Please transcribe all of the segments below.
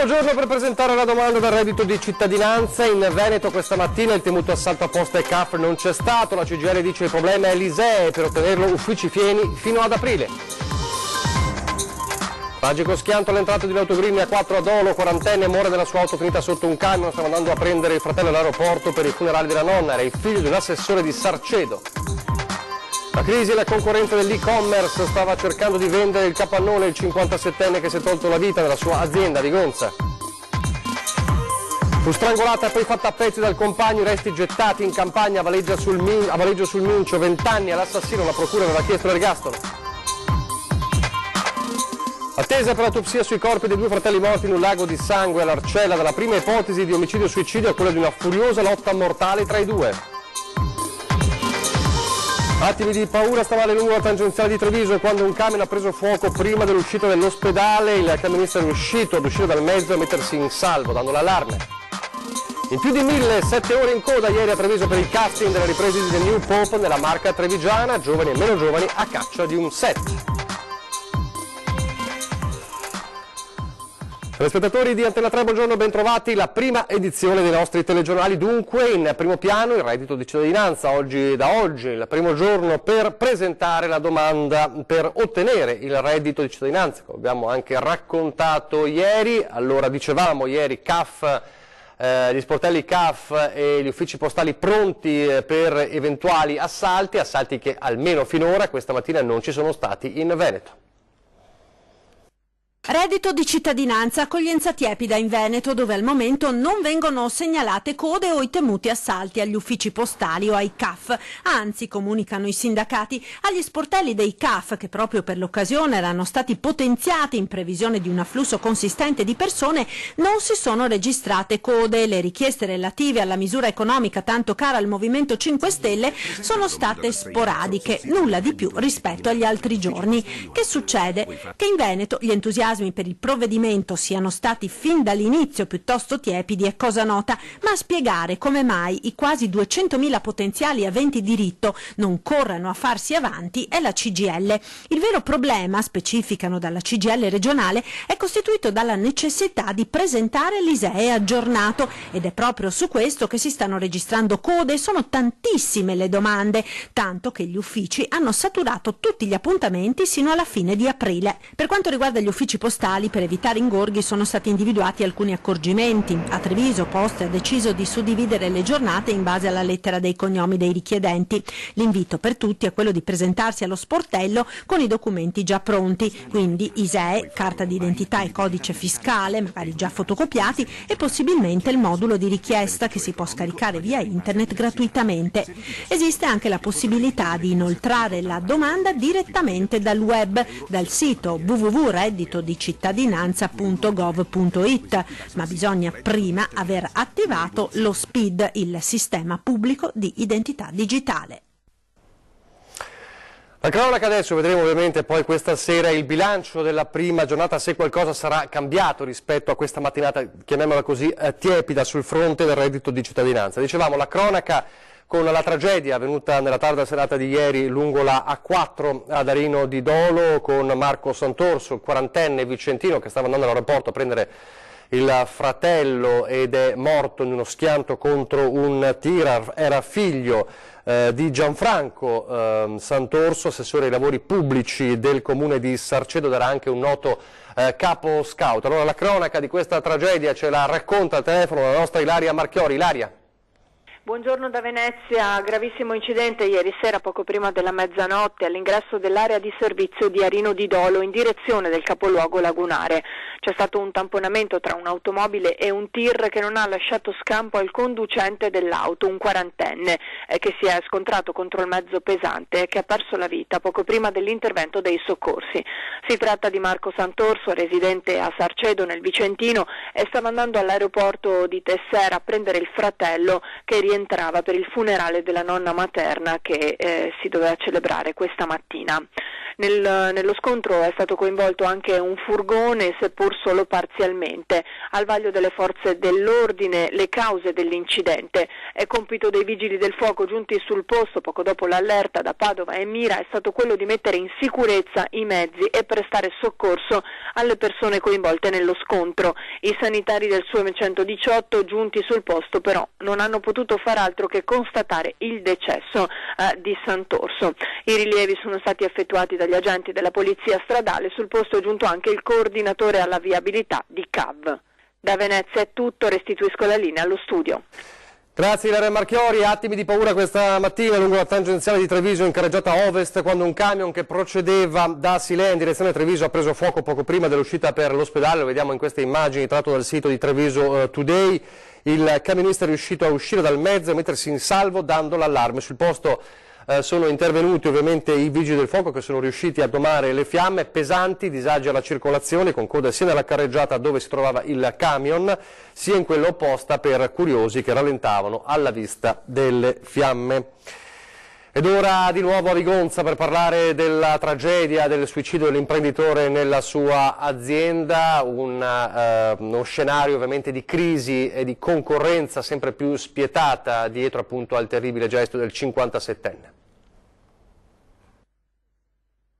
Primo giorno per presentare la domanda del reddito di cittadinanza. In Veneto questa mattina il temuto assalto a Poste e CAF non c'è stato. La CGIL dice il problema è l'ISEE, per ottenerlo uffici pieni fino ad aprile. Tragico schianto all'entrata di Autogrini A4 a Dolo, quarantenne, muore della sua auto finita sotto un camion. Stava andando a prendere il fratello all'aeroporto per i funerali della nonna, era il figlio di un assessore di Sarcedo. La crisi e la concorrenza dell'e-commerce, stava cercando di vendere il capannone il 57enne che si è tolto la vita nella sua azienda di Gonza. Fu strangolata e poi fatta a pezzi dal compagno, i resti gettati in campagna a Valeggio sul Mincio, 20 anni all'assassino, la procura aveva chiesto l'ergastolo. Attesa per l'autopsia sui corpi dei due fratelli morti in un lago di sangue all'Arcella, dalla prima ipotesi di omicidio-suicidio a quella di una furiosa lotta mortale tra i due. Attimi di paura stamane lungo la tangenziale di Treviso quando un camion ha preso fuoco prima dell'uscita dell'ospedale. Il camionista è riuscito ad uscire dal mezzo e a mettersi in salvo, dando l'allarme. In più di 1.007 ore in coda ieri a Treviso per il casting delle riprese di The New Pope nella Marca trevigiana, giovani e meno giovani a caccia di un set. Telespettatori di Antena 3, buongiorno, bentrovati. La prima edizione dei nostri telegiornali, dunque in primo piano il reddito di cittadinanza. Da oggi il primo giorno per presentare la domanda per ottenere il reddito di cittadinanza, come abbiamo anche raccontato ieri. Allora, dicevamo ieri CAF, gli sportelli CAF e gli uffici postali pronti per eventuali assalti che almeno finora questa mattina non ci sono stati in Veneto. Reddito di cittadinanza, accoglienza tiepida in Veneto, dove al momento non vengono segnalate code o i temuti assalti agli uffici postali o ai CAF. Anzi, comunicano i sindacati, agli sportelli dei CAF, che proprio per l'occasione erano stati potenziati in previsione di un afflusso consistente di persone, non si sono registrate code. Le richieste relative alla misura economica tanto cara al Movimento 5 Stelle sono state sporadiche, nulla di più rispetto agli altri giorni. Che succede? Che in Veneto gli entusiasmi per il provvedimento siano stati fin dall'inizio piuttosto tiepidi è cosa nota, ma a spiegare come mai i quasi 200.000 potenziali aventi diritto non corrano a farsi avanti è la CGIL. Il vero problema, specificano dalla CGIL regionale, è costituito dalla necessità di presentare l'ISEE aggiornato ed è proprio su questo che si stanno registrando code. Sono tantissime le domande, tanto che gli uffici hanno saturato tutti gli appuntamenti sino alla fine di aprile. Per quanto riguarda gli uffici postali, per evitare ingorghi sono stati individuati alcuni accorgimenti. A Treviso Poste ha deciso di suddividere le giornate in base alla lettera dei cognomi dei richiedenti. L'invito per tutti è quello di presentarsi allo sportello con i documenti già pronti, quindi ISEE, carta d'identità e codice fiscale, magari già fotocopiati, e possibilmente il modulo di richiesta che si può scaricare via internet gratuitamente. Esiste anche la possibilità di inoltrare la domanda direttamente dal web, dal sito www.redditodicittadinanza.gov.it, ma bisogna prima aver attivato lo SPID, il sistema pubblico di identità digitale. La cronaca adesso, vedremo ovviamente poi questa sera il bilancio della prima giornata, se qualcosa sarà cambiato rispetto a questa mattinata, chiamiamola così, tiepida sul fronte del reddito di cittadinanza. Dicevamo la cronaca con la tragedia avvenuta nella tarda serata di ieri lungo la A4 ad Arino di Dolo con Marco Santorso, il quarantenne vicentino che stava andando all'aeroporto a prendere il fratello ed è morto in uno schianto contro un tir. Era figlio di Gianfranco Santorso, assessore ai lavori pubblici del comune di Sarcedo, ed era anche un noto capo scout. Allora la cronaca di questa tragedia ce la racconta al telefono la nostra Ilaria Marchiori. Ilaria. Buongiorno da Venezia, gravissimo incidente ieri sera poco prima della mezzanotte all'ingresso dell'area di servizio di Arino di Dolo in direzione del capoluogo lagunare. C'è stato un tamponamento tra un'automobile e un tir che non ha lasciato scampo al conducente dell'auto, un quarantenne, che si è scontrato contro il mezzo pesante e che ha perso la vita poco prima dell'intervento dei soccorsi. Si tratta di Marco Santorso, residente a Sarcedo nel Vicentino, e stava andando all'aeroporto di Tessera a prendere il fratello che rientrava per il funerale della nonna materna che si doveva celebrare questa mattina. Nello scontro è stato coinvolto anche un furgone, seppur pur solo parzialmente. Al vaglio delle forze dell'ordine le cause dell'incidente. È compito dei vigili del fuoco giunti sul posto poco dopo l'allerta da Padova e Mira è stato quello di mettere in sicurezza i mezzi e prestare soccorso alle persone coinvolte nello scontro. I sanitari del SUEM 118 giunti sul posto però non hanno potuto far altro che constatare il decesso di Sant'Orso. I rilievi sono stati effettuati dagli agenti della polizia stradale, sul posto è giunto anche il coordinatore alla viabilità di CAV. Da Venezia è tutto, restituisco la linea allo studio. Grazie Ilaria Marchiori. Attimi di paura questa mattina lungo la tangenziale di Treviso in carreggiata ovest, quando un camion che procedeva da Silea in direzione Treviso ha preso fuoco poco prima dell'uscita per l'ospedale. Lo vediamo in queste immagini tratto dal sito di Treviso Today. Il camionista è riuscito a uscire dal mezzo e mettersi in salvo dando l'allarme. Sul posto sono intervenuti ovviamente i vigili del fuoco che sono riusciti a domare le fiamme. Pesanti disagi alla circolazione, con coda sia nella carreggiata dove si trovava il camion sia in quella opposta per curiosi che rallentavano alla vista delle fiamme. Ed ora di nuovo a Vigonza per parlare della tragedia del suicidio dell'imprenditore nella sua azienda, uno scenario ovviamente di crisi e di concorrenza sempre più spietata dietro appunto al terribile gesto del 57enne.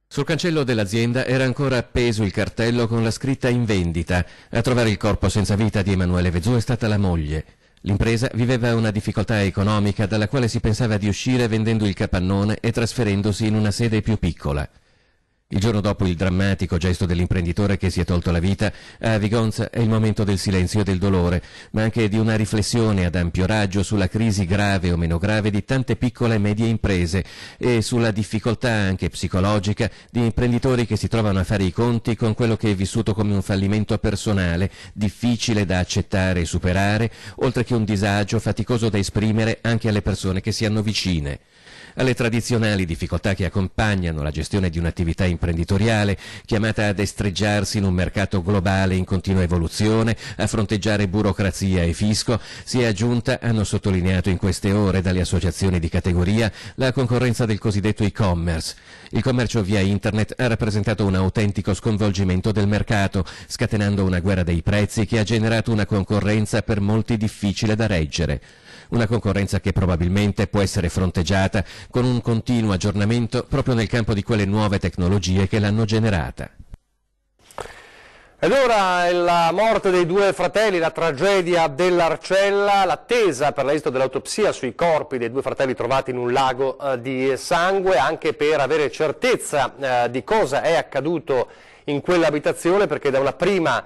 Sul cancello dell'azienda era ancora appeso il cartello con la scritta "in vendita". A trovare il corpo senza vita di Emanuele Vezù è stata la moglie. L'impresa viveva una difficoltà economica dalla quale si pensava di uscire vendendo il capannone e trasferendosi in una sede più piccola. Il giorno dopo il drammatico gesto dell'imprenditore che si è tolto la vita, a Vigonza è il momento del silenzio e del dolore, ma anche di una riflessione ad ampio raggio sulla crisi grave o meno grave di tante piccole e medie imprese e sulla difficoltà anche psicologica di imprenditori che si trovano a fare i conti con quello che è vissuto come un fallimento personale, difficile da accettare e superare, oltre che un disagio faticoso da esprimere anche alle persone che si hanno vicine. Alle tradizionali difficoltà che accompagnano la gestione di un'attività imprenditoriale chiamata a destreggiarsi in un mercato globale in continua evoluzione, a fronteggiare burocrazia e fisco, si è aggiunta, hanno sottolineato in queste ore dalle associazioni di categoria, la concorrenza del cosiddetto e-commerce. Il commercio via internet ha rappresentato un autentico sconvolgimento del mercato, scatenando una guerra dei prezzi che ha generato una concorrenza per molti difficile da reggere. Una concorrenza che probabilmente può essere fronteggiata con un continuo aggiornamento proprio nel campo di quelle nuove tecnologie che l'hanno generata. Ed ora la morte dei due fratelli, la tragedia dell'Arcella, l'attesa per l'esito dell'autopsia sui corpi dei due fratelli trovati in un lago di sangue, anche per avere certezza di cosa è accaduto in quell'abitazione, perché da una prima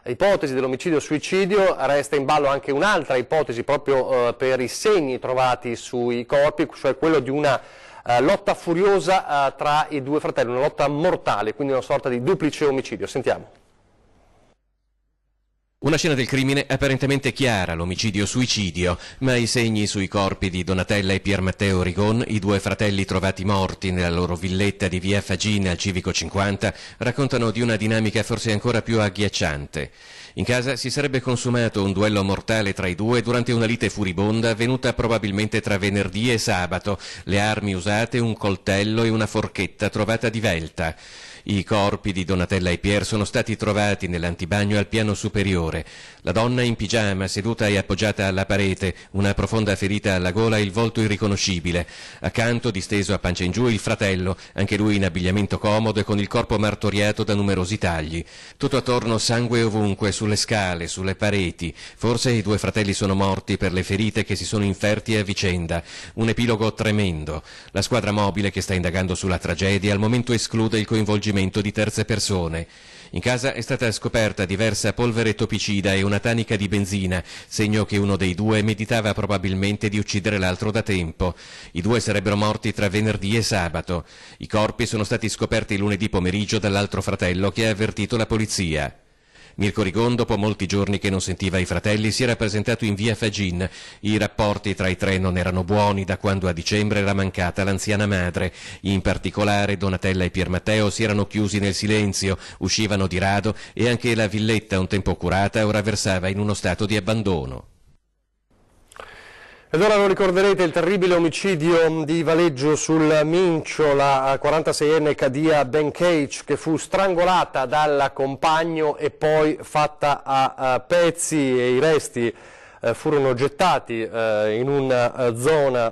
ipotesi dell'omicidio-suicidio resta in ballo anche un'altra ipotesi proprio per i segni trovati sui corpi, cioè quello di una lotta furiosa tra i due fratelli, una lotta mortale, quindi una sorta di duplice omicidio. Sentiamo. Una scena del crimine apparentemente chiara, l'omicidio-suicidio, ma i segni sui corpi di Donatella e Pier Matteo Rigon, i due fratelli trovati morti nella loro villetta di via Fagina al Civico 50, raccontano di una dinamica forse ancora più agghiacciante. In casa si sarebbe consumato un duello mortale tra i due durante una lite furibonda avvenuta probabilmente tra venerdì e sabato, le armi usate, un coltello e una forchetta trovata divelta. I corpi di Donatella e Pier sono stati trovati nell'antibagno al piano superiore. La donna in pigiama, seduta e appoggiata alla parete, una profonda ferita alla gola e il volto irriconoscibile. Accanto, disteso a pancia in giù, il fratello, anche lui in abbigliamento comodo e con il corpo martoriato da numerosi tagli. Tutto attorno sangue ovunque, sulle scale, sulle pareti. Forse i due fratelli sono morti per le ferite che si sono inferti a vicenda. Un epilogo tremendo. La squadra mobile che sta indagando sulla tragedia al momento esclude il coinvolgimento di terze persone. In casa è stata scoperta diversa polvere topicida e una tanica di benzina, segno che uno dei due meditava probabilmente di uccidere l'altro da tempo. I due sarebbero morti tra venerdì e sabato. I corpi sono stati scoperti lunedì pomeriggio dall'altro fratello che ha avvertito la polizia. Mirko Rigon, dopo molti giorni che non sentiva i fratelli, si era presentato in via Fagin. I rapporti tra i tre non erano buoni da quando a dicembre era mancata l'anziana madre. In particolare Donatella e Pier Matteo si erano chiusi nel silenzio, uscivano di rado e anche la villetta, un tempo curata, ora versava in uno stato di abbandono. Ed ora lo ricorderete, il terribile omicidio di Valeggio sul Mincio, la 46enne Kadia Benkeic che fu strangolata dal compagno e poi fatta a pezzi, e i resti furono gettati in una zona,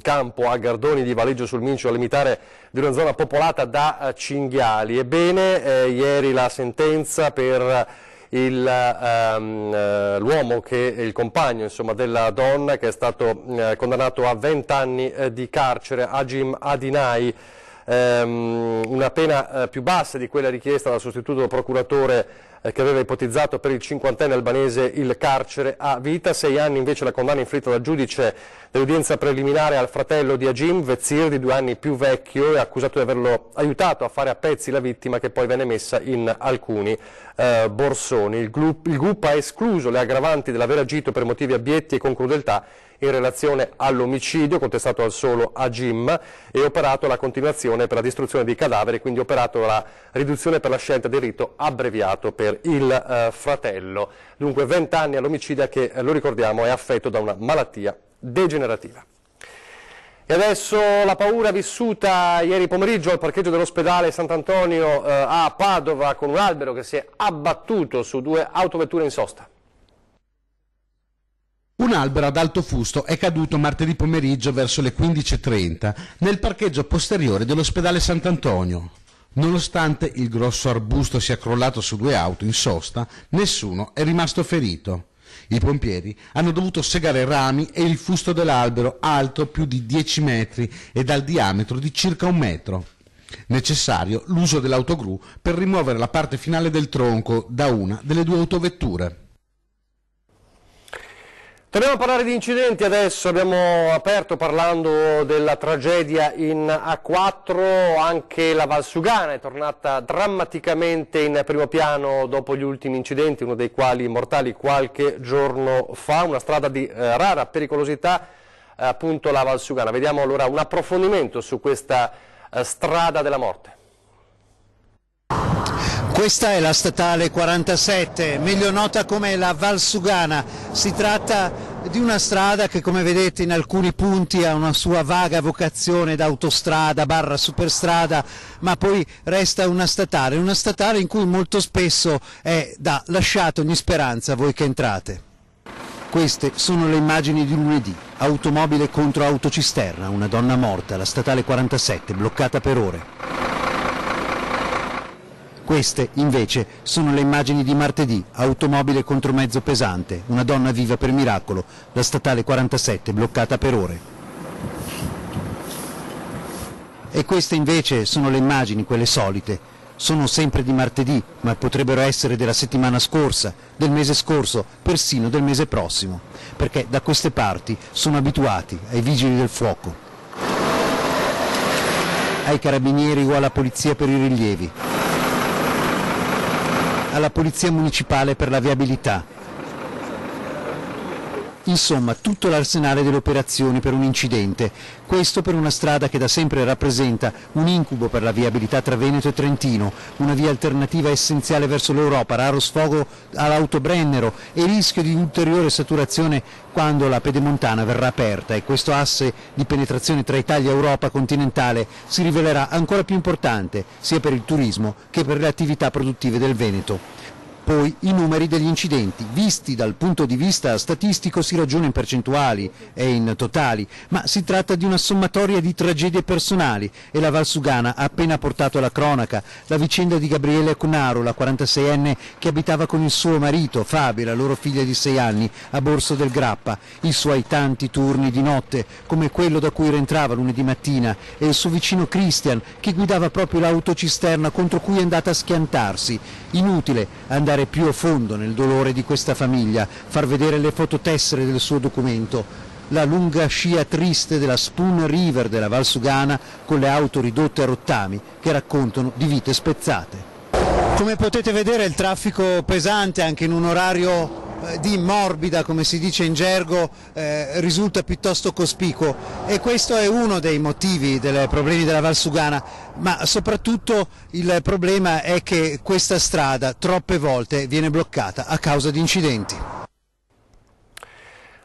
campo a Gardoni di Valeggio sul Mincio, al limitare di una zona popolata da cinghiali. Ebbene, ieri la sentenza per l'uomo che è il compagno, insomma, della donna, che è stato condannato a 20 anni di carcere, Agim Adinai, una pena più bassa di quella richiesta dal sostituto procuratore che aveva ipotizzato per il 50enne albanese il carcere a vita. 6 anni invece la condanna inflitta dal giudice dell'udienza preliminare al fratello di Agim, Vezir, di 2 anni più vecchio, e accusato di averlo aiutato a fare a pezzi la vittima, che poi venne messa in alcuni borsoni. Il GUP ha escluso le aggravanti dell'aver agito per motivi abietti e con crudeltà in relazione all'omicidio contestato al solo Agim, e operato la continuazione per la distruzione dei cadaveri, quindi operato la riduzione per la scelta del rito abbreviato per il fratello. Dunque 20 anni all'omicida che, lo ricordiamo, è affetto da una malattia degenerativa. E adesso la paura vissuta ieri pomeriggio al parcheggio dell'ospedale Sant'Antonio a Padova, con un albero che si è abbattuto su 2 autovetture in sosta. Un albero ad alto fusto è caduto martedì pomeriggio verso le 15:30 nel parcheggio posteriore dell'ospedale Sant'Antonio. Nonostante il grosso arbusto sia crollato su 2 auto in sosta, nessuno è rimasto ferito. I pompieri hanno dovuto segare rami e il fusto dell'albero, alto più di 10 metri e dal diametro di circa 1 metro. Necessario l'uso dell'autogru per rimuovere la parte finale del tronco da una delle 2 autovetture. Torniamo a parlare di incidenti adesso. Abbiamo aperto parlando della tragedia in A4, anche la Valsugana è tornata drammaticamente in primo piano dopo gli ultimi incidenti, uno dei quali mortali qualche giorno fa, una strada di rara pericolosità, appunto la Valsugana. Vediamo allora un approfondimento su questa strada della morte. Questa è la statale 47, meglio nota come la Valsugana. Si tratta di una strada che, come vedete, in alcuni punti ha una sua vaga vocazione da autostrada / superstrada, ma poi resta una statale in cui molto spesso è da lasciate ogni speranza a voi che entrate. Queste sono le immagini di lunedì, automobile contro autocisterna, una donna morta, la statale 47 bloccata per ore. Queste, invece, sono le immagini di martedì, automobile contro mezzo pesante, una donna viva per miracolo, la statale 47 bloccata per ore. E queste invece sono le immagini, quelle solite, sono sempre di martedì, ma potrebbero essere della settimana scorsa, del mese scorso, persino del mese prossimo, perché da queste parti sono abituati ai vigili del fuoco, ai carabinieri o alla polizia per i rilievi, alla polizia municipale per la viabilità. Insomma, tutto l'arsenale delle operazioni per un incidente, questo per una strada che da sempre rappresenta un incubo per la viabilità tra Veneto e Trentino, una via alternativa essenziale verso l'Europa, raro sfogo all'autobrennero e rischio di ulteriore saturazione quando la pedemontana verrà aperta, e questo asse di penetrazione tra Italia e Europa continentale si rivelerà ancora più importante sia per il turismo che per le attività produttive del Veneto. Poi i numeri degli incidenti, visti dal punto di vista statistico si ragiona in percentuali e in totali, ma si tratta di una sommatoria di tragedie personali, e la Valsugana ha appena portato alla cronaca la vicenda di Gabriele Conaro, la 46enne che abitava con il suo marito Fabio e la loro figlia di 6 anni a Borso del Grappa, i suoi tanti turni di notte come quello da cui rientrava lunedì mattina, e il suo vicino Christian che guidava proprio l'autocisterna contro cui è andata a schiantarsi. Inutile andare più a fondo nel dolore di questa famiglia, far vedere le fototessere del suo documento, la lunga scia triste della Spoon River della Valsugana con le auto ridotte a rottami che raccontano di vite spezzate. Come potete vedere il traffico pesante anche in un orario di morbida, come si dice in gergo, risulta piuttosto cospicuo, e questo è uno dei motivi dei problemi della Valsugana, ma soprattutto il problema è che questa strada troppe volte viene bloccata a causa di incidenti.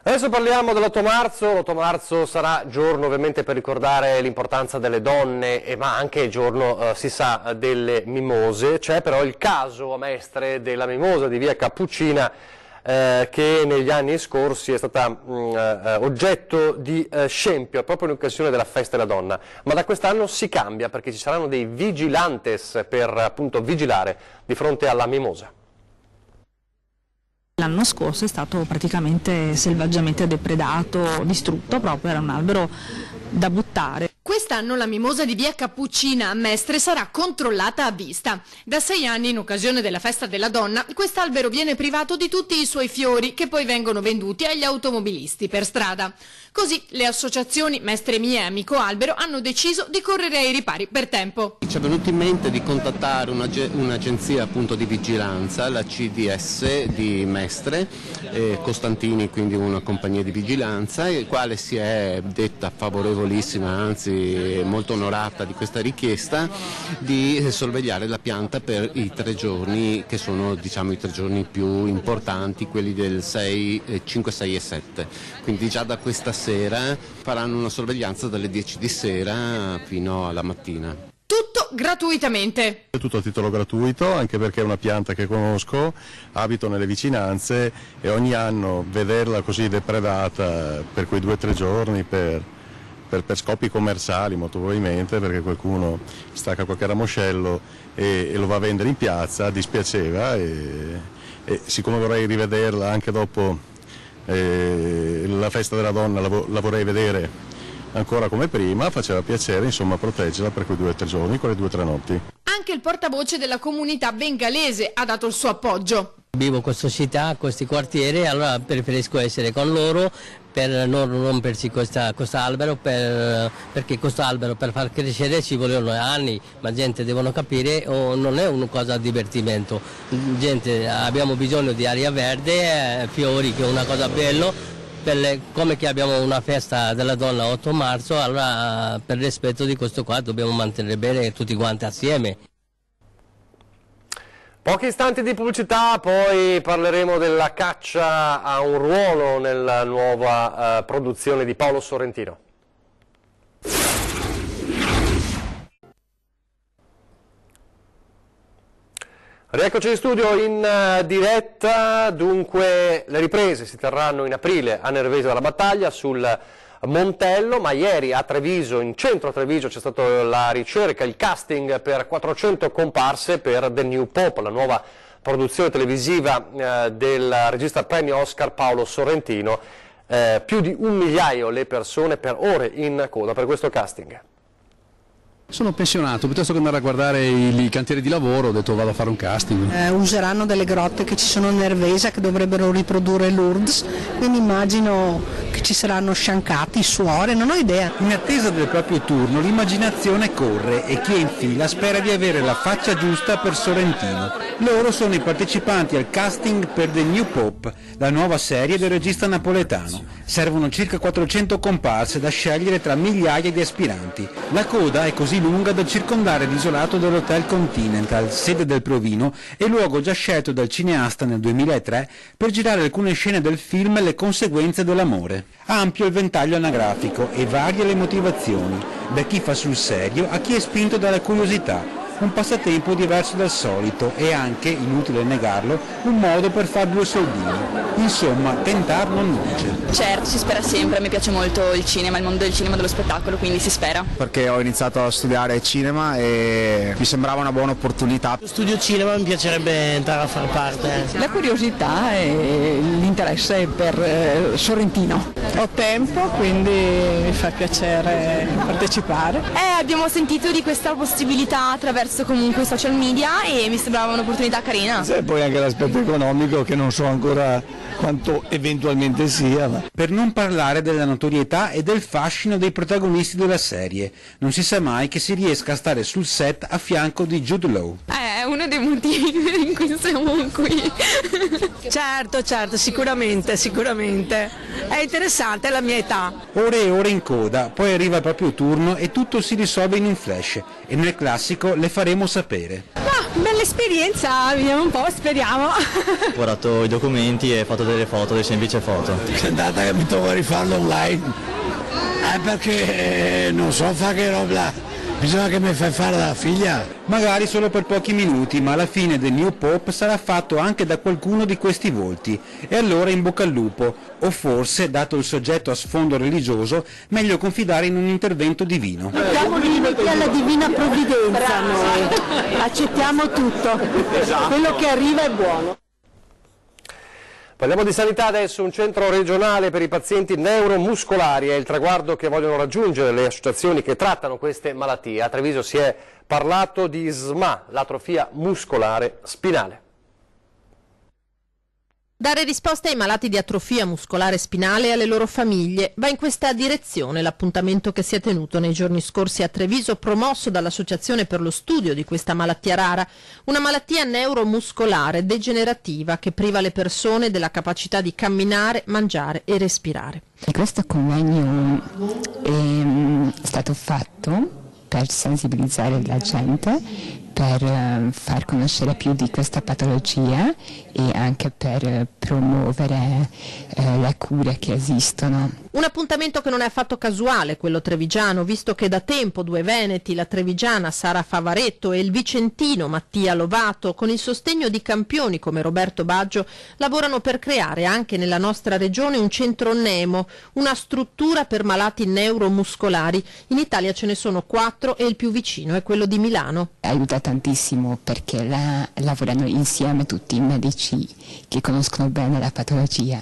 Adesso parliamo dell'8 marzo, l'8 marzo sarà giorno ovviamente per ricordare l'importanza delle donne, ma anche giorno, si sa, delle mimose. C'è però il caso a Mestre della mimosa di via Cappuccina che negli anni scorsi è stata oggetto di scempio proprio in occasione della festa della donna, ma da quest'anno si cambia perché ci saranno dei vigilantes per appunto vigilare di fronte alla mimosa. L'anno scorso è stato praticamente selvaggiamente depredato, distrutto, proprio era un albero da buttare. Quest'anno la mimosa di via Cappuccina a Mestre sarà controllata a vista. Da 6 anni, in occasione della festa della donna, quest'albero viene privato di tutti i suoi fiori che poi vengono venduti agli automobilisti per strada. Così le associazioni Mestre Mie e Amico Albero hanno deciso di correre ai ripari per tempo. Ci è venuto in mente di contattare un'agenzia appunto di vigilanza, la CDS di Mestre, Costantini, quindi una compagnia di vigilanza, il quale si è detta favorevolissima, anzi molto onorata di questa richiesta di sorvegliare la pianta per i 3 giorni che sono, diciamo, i 3 giorni più importanti, quelli del 5, 6 e 7. Quindi già da questa sera faranno una sorveglianza dalle 10 di sera fino alla mattina. Tutto gratuitamente. È tutto a titolo gratuito, anche perché è una pianta che conosco, abito nelle vicinanze e ogni anno vederla così depredata per quei 2 o 3 giorni per scopi commerciali molto probabilmente, perché qualcuno stacca qualche ramoscello e lo va a vendere in piazza, dispiaceva e siccome vorrei rivederla anche dopo la festa della donna, la vorrei vedere ancora come prima, faceva piacere insomma proteggerla per quei 2 o 3 giorni, quelle 2 o 3 notti. Anche il portavoce della comunità bengalese ha dato il suo appoggio. Vivo in questa città, questi quartieri, allora preferisco essere con loro per non rompersi quest'albero, perché quest'albero per far crescere ci vogliono anni, ma gente devono capire, non è una cosa di divertimento. Gente, abbiamo bisogno di aria verde, fiori, che è una cosa bella. Come che abbiamo una festa della donna 8 marzo, allora per rispetto di questo qua dobbiamo mantenere bene tutti quanti assieme. Pochi istanti di pubblicità, poi parleremo della caccia a un ruolo nella nuova produzione di Paolo Sorrentino. Rieccoci in studio in diretta. Dunque le riprese si terranno in aprile a Nervesa della Battaglia sul Montello, ma ieri a Treviso, in centro a Treviso, c'è stata la ricerca, il casting per 400 comparse per The New Pope, la nuova produzione televisiva del regista premio Oscar Paolo Sorrentino. Più di 1 migliaio le persone per ore in coda per questo casting. Sono pensionato, piuttosto che andare a guardare i cantieri di lavoro ho detto vado a fare un casting. Useranno delle grotte che ci sono a Nervesa che dovrebbero riprodurre Lourdes, quindi immagino che ci saranno sciancati, suore, non ho idea. In attesa del proprio turno l'immaginazione corre e chi è in fila spera di avere la faccia giusta per Sorrentino. Loro sono i partecipanti al casting per The New Pope, la nuova serie del regista napoletano. Servono circa 400 comparse da scegliere tra migliaia di aspiranti. La coda è così lunga da circondare l'isolato dell'Hotel Continental, sede del provino e luogo già scelto dal cineasta nel 2003 per girare alcune scene del film Le conseguenze dell'amore. Ampio il ventaglio anagrafico e varie le motivazioni, da chi fa sul serio a chi è spinto dalla curiosità. Un passatempo diverso dal solito e anche, inutile negarlo, un modo per far 2 soldini. Insomma, tentar non nuoce. Certo, si spera sempre, mi piace molto il cinema, il mondo del cinema, dello spettacolo, quindi si spera. Perché ho iniziato a studiare cinema e mi sembrava una buona opportunità. Studio cinema, mi piacerebbe entrare a far parte. La curiosità e l'interesse per Sorrentino. Ho tempo, quindi mi fa piacere partecipare. Abbiamo sentito di questa possibilità attraverso comunque i social media e mi sembrava un'opportunità carina. C'è poi anche l'aspetto economico che non so ancora quanto eventualmente sia. Per non parlare della notorietà e del fascino dei protagonisti della serie. Non si sa mai che si riesca a stare sul set a fianco di Jude Law. È uno dei motivi in cui siamo qui. Certo, sicuramente. È interessante, è la mia età. Ore e ore in coda, poi arriva il proprio turno e tutto si risolve in un flash. E nel classico le faremo sapere. Bella esperienza, vediamo un po', speriamo. Ho guardato i documenti e fatto delle foto, delle semplici foto. È andata che mi tocca rifarlo online, perché non so fare che roba. Bisogna che mi fai fare la figlia. Magari solo per pochi minuti, ma alla fine del New Pope sarà fatto anche da qualcuno di questi volti. E allora in bocca al lupo. O forse, dato il soggetto a sfondo religioso, meglio confidare in un intervento divino. Siamo limiti alla divina provvidenza noi. Accettiamo tutto. Quello che arriva è buono. Parliamo di sanità adesso. Un centro regionale per i pazienti neuromuscolari è il traguardo che vogliono raggiungere le associazioni che trattano queste malattie. A Treviso si è parlato di SMA, l'atrofia muscolare spinale. Dare risposte ai malati di atrofia muscolare spinale e alle loro famiglie. Va in questa direzione l'appuntamento che si è tenuto nei giorni scorsi a Treviso, promosso dall'Associazione per lo studio di questa malattia rara, una malattia neuromuscolare degenerativa che priva le persone della capacità di camminare, mangiare e respirare. Questo convegno è stato fatto per sensibilizzare la gente, per far conoscere più di questa patologia e anche per promuovere le cure che esistono. Un appuntamento che non è affatto casuale, quello trevigiano, visto che da tempo due veneti, la trevigiana Sara Favaretto e il vicentino Mattia Lovato, con il sostegno di campioni come Roberto Baggio, lavorano per creare anche nella nostra regione un centro Nemo, una struttura per malati neuromuscolari. In Italia ce ne sono 4 e il più vicino è quello di Milano. Aiuta tantissimo perché lavorano insieme tutti i medici che conoscono bene la patologia,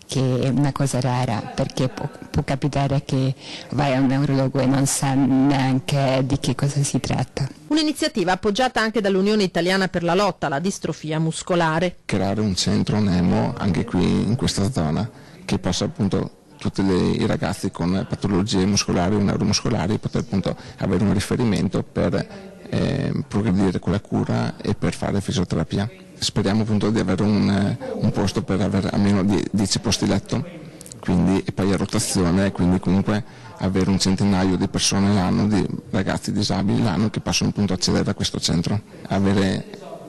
che è una cosa rara, perché può capitare che vai a un neurologo e non sa neanche di che cosa si tratta. Un'iniziativa appoggiata anche dall'Unione Italiana per la lotta alla distrofia muscolare. Creare un centro Nemo anche qui in questa zona che possa appunto tutti i ragazzi con patologie muscolari o neuromuscolari poter appunto avere un riferimento per progredire con la cura e per fare fisioterapia. Speriamo appunto di avere un posto per avere almeno 10 posti letto, quindi, e poi a rotazione, quindi comunque avere un centinaio di persone l'anno, di ragazzi disabili l'anno che possono appunto accedere a questo centro,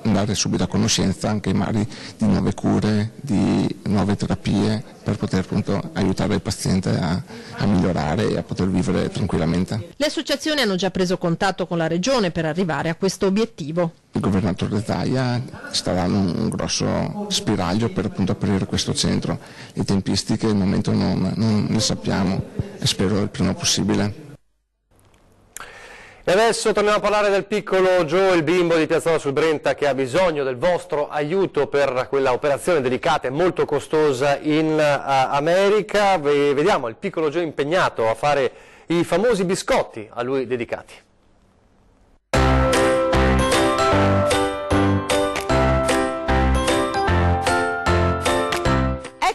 andare subito a conoscenza anche magari di nuove cure, di nuove terapie per poter appunto aiutare il paziente a migliorare e a poter vivere tranquillamente. Le associazioni hanno già preso contatto con la regione per arrivare a questo obiettivo. Il governatore Zaia sta dando un grosso spiraglio per appunto aprire questo centro. Le tempistiche al momento non le sappiamo e spero il prima possibile. E adesso torniamo a parlare del piccolo Joe, il bimbo di Piazzola sul Brenta che ha bisogno del vostro aiuto per quella operazione delicata e molto costosa in America. Vediamo il piccolo Joe impegnato a fare i famosi biscotti a lui dedicati.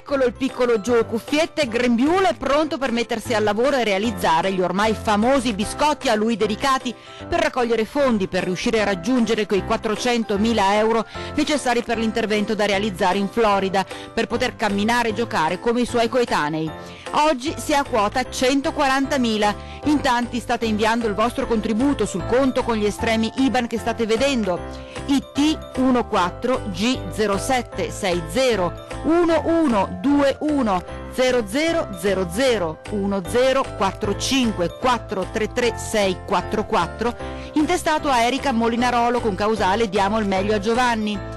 Eccolo il piccolo Joe, cuffiette e grembiule, pronto per mettersi al lavoro e realizzare gli ormai famosi biscotti a lui dedicati per raccogliere fondi per riuscire a raggiungere quei 400.000 euro necessari per l'intervento da realizzare in Florida per poter camminare e giocare come i suoi coetanei. Oggi si è a quota 140.000. In tanti state inviando il vostro contributo sul conto con gli estremi IBAN che state vedendo. IT 14G0760 1121 0000 1045 433 644, intestato a Erika Molinarolo con causale Diamo il meglio a Giovanni.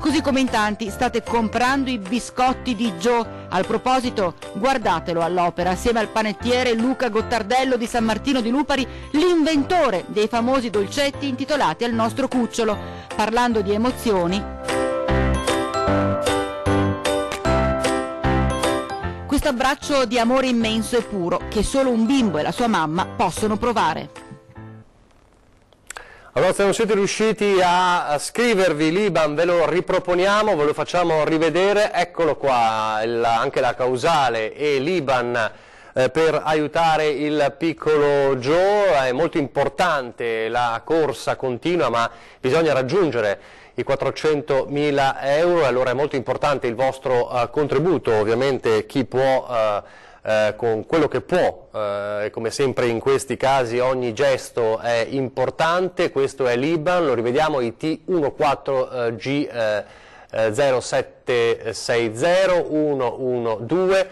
Così come in tanti state comprando i biscotti di Joe. Al proposito, guardatelo all'opera assieme al panettiere Luca Gottardello di San Martino di Lupari, l'inventore dei famosi dolcetti intitolati al nostro cucciolo. Parlando di emozioni, questo abbraccio di amore immenso e puro che solo un bimbo e la sua mamma possono provare. Allora, se non siete riusciti a scrivervi l'IBAN, ve lo riproponiamo, ve lo facciamo rivedere. Eccolo qua, anche la causale e l'IBAN per aiutare il piccolo Joe. È molto importante la corsa continua, ma bisogna raggiungere i 400.000 euro, allora è molto importante il vostro contributo. Ovviamente chi può con quello che può, e come sempre in questi casi ogni gesto è importante. Questo è l'IBAN, lo rivediamo, IT14G 0760 112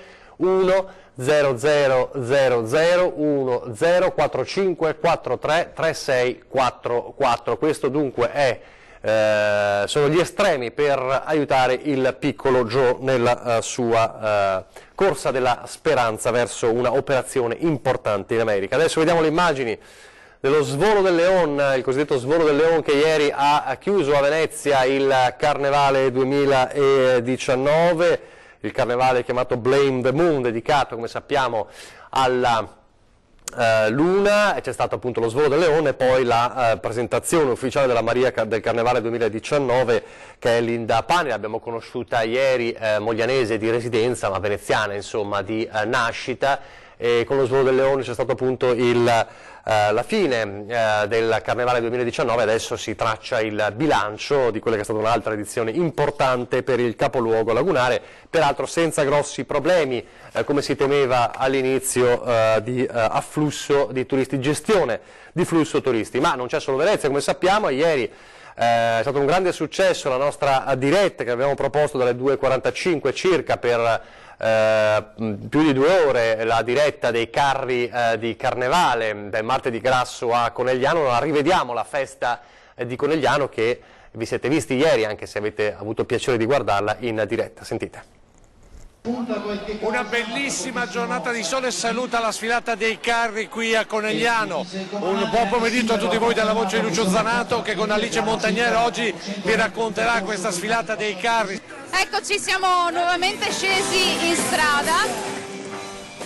10000 104543 3644. Questo dunque è sono gli estremi per aiutare il piccolo Joe nella sua corsa della speranza verso una operazione importante in America. Adesso vediamo le immagini dello Svolo del Leon, il cosiddetto Svolo del Leon, che ieri ha chiuso a Venezia il Carnevale 2019, il carnevale chiamato Blame the Moon, dedicato, come sappiamo, alla Luna, e c'è stato appunto lo Svolo del Leone e poi la presentazione ufficiale della Maria del Carnevale 2019, che è Linda Pani. L'abbiamo conosciuta ieri, moglianese di residenza ma veneziana insomma di nascita, e con lo Svolo del Leone c'è stato appunto la fine del Carnevale 2019. Adesso si traccia il bilancio di quella che è stata un'altra edizione importante per il capoluogo lagunare, peraltro senza grossi problemi come si temeva all'inizio di afflusso di turisti, gestione di flusso turisti. Ma non c'è solo Venezia, come sappiamo. Ieri è stato un grande successo la nostra diretta che abbiamo proposto dalle 2:45 circa per più di 2 ore, la diretta dei carri di Carnevale del Martedì Grasso a Conegliano. La rivediamo, la festa di Conegliano, che vi siete visti ieri, anche se avete avuto piacere di guardarla in diretta. Sentite. Una bellissima giornata di sole saluta la sfilata dei carri qui a Conegliano. Un buon pomeriggio a tutti voi dalla voce di Lucio Zanato, che con Alice Montagniera oggi vi racconterà questa sfilata dei carri. Eccoci, siamo nuovamente scesi in strada.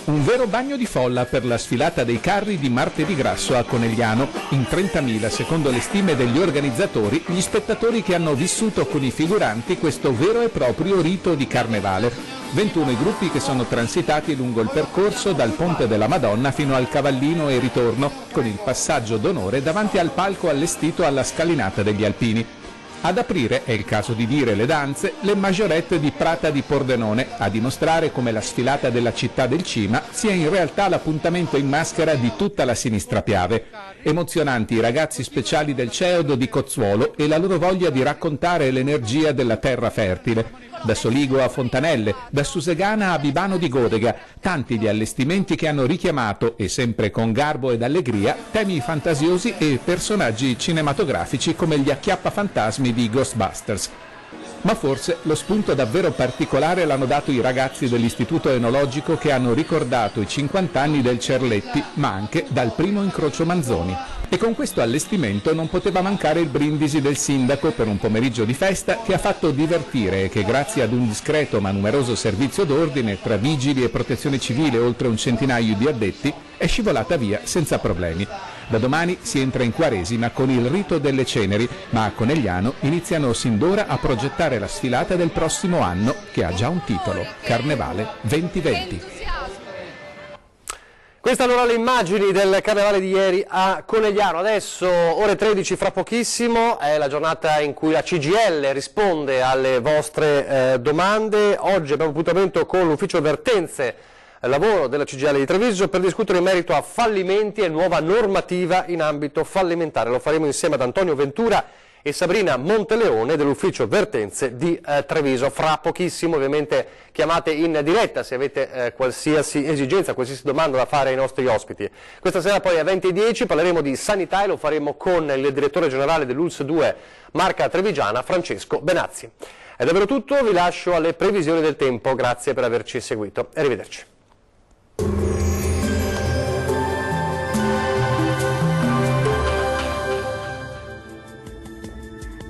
Un vero bagno di folla per la sfilata dei carri di Martedì Grasso a Conegliano. In 30.000, secondo le stime degli organizzatori, gli spettatori che hanno vissuto con i figuranti questo vero e proprio rito di carnevale. 21 i gruppi che sono transitati lungo il percorso dal Ponte della Madonna fino al Cavallino e ritorno, con il passaggio d'onore davanti al palco allestito alla scalinata degli Alpini. Ad aprire, è il caso di dire, le danze, le Majorette di Prata di Pordenone, a dimostrare come la sfilata della città del Cima sia in realtà l'appuntamento in maschera di tutta la sinistra Piave. Emozionanti i ragazzi speciali del Ceodo di Cozzuolo e la loro voglia di raccontare l'energia della terra fertile. Da Soligo a Fontanelle, da Susegana a Bibano di Godega, tanti gli allestimenti che hanno richiamato, e sempre con garbo ed allegria, temi fantasiosi e personaggi cinematografici come gli acchiappafantasmi di Ghostbusters. Ma forse lo spunto davvero particolare l'hanno dato i ragazzi dell'Istituto Enologico, che hanno ricordato i 50 anni del Cerletti, ma anche dal primo incrocio Manzoni. E con questo allestimento non poteva mancare il brindisi del sindaco per un pomeriggio di festa che ha fatto divertire e che, grazie ad un discreto ma numeroso servizio d'ordine tra vigili e protezione civile, oltre un centinaio di addetti, è scivolata via senza problemi. Da domani si entra in Quaresima con il rito delle ceneri, ma a Conegliano iniziano sin d'ora a progettare la sfilata del prossimo anno, che ha già un titolo: Carnevale 2020. Queste allora le immagini del Carnevale di ieri a Conegliano. Adesso, ore 13, fra pochissimo, è la giornata in cui la CGIL risponde alle vostre domande. Oggi abbiamo appuntamento con l'ufficio vertenze lavoro della CGIL di Treviso per discutere in merito a fallimenti e nuova normativa in ambito fallimentare. Lo faremo insieme ad Antonio Ventura e Sabrina Monteleone dell'ufficio vertenze di Treviso. Fra pochissimo, ovviamente chiamate in diretta se avete qualsiasi esigenza, qualsiasi domanda da fare ai nostri ospiti. Questa sera poi alle 20:10 parleremo di sanità e lo faremo con il direttore generale dell'ULSS 2 Marca Trevigiana, Francesco Benazzi. È davvero tutto, vi lascio alle previsioni del tempo, grazie per averci seguito e arrivederci.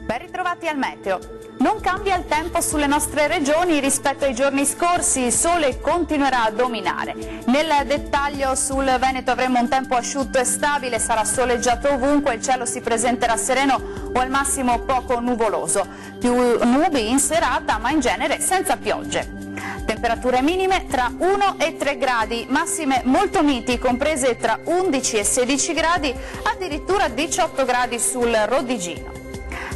Ben ritrovati al meteo. Non cambia il tempo sulle nostre regioni rispetto ai giorni scorsi, il sole continuerà a dominare. Nel dettaglio sul Veneto avremo un tempo asciutto e stabile, sarà soleggiato ovunque, il cielo si presenterà sereno o al massimo poco nuvoloso. Più nubi in serata, ma in genere senza piogge. Temperature minime tra 1 e 3 gradi, massime molto miti, comprese tra 11 e 16 gradi, addirittura 18 gradi sul Rodigino.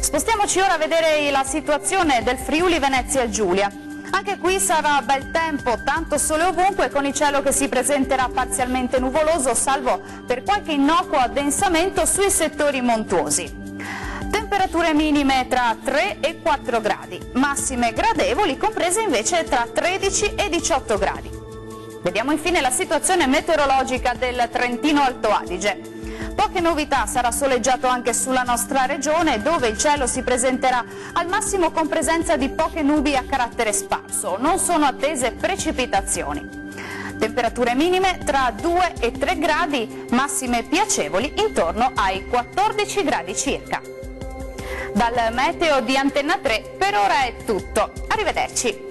Spostiamoci ora a vedere la situazione del Friuli Venezia Giulia. Anche qui sarà bel tempo, tanto sole ovunque, con il cielo che si presenterà parzialmente nuvoloso, salvo per qualche innocuo addensamento sui settori montuosi. Temperature minime tra 3 e 4 gradi, massime gradevoli comprese invece tra 13 e 18 gradi. Vediamo infine la situazione meteorologica del Trentino Alto Adige. Poche novità, sarà soleggiato anche sulla nostra regione, dove il cielo si presenterà al massimo con presenza di poche nubi a carattere sparso. Non sono attese precipitazioni. Temperature minime tra 2 e 3 gradi, massime piacevoli intorno ai 14 gradi circa. Dal meteo di Antenna 3 per ora è tutto. Arrivederci.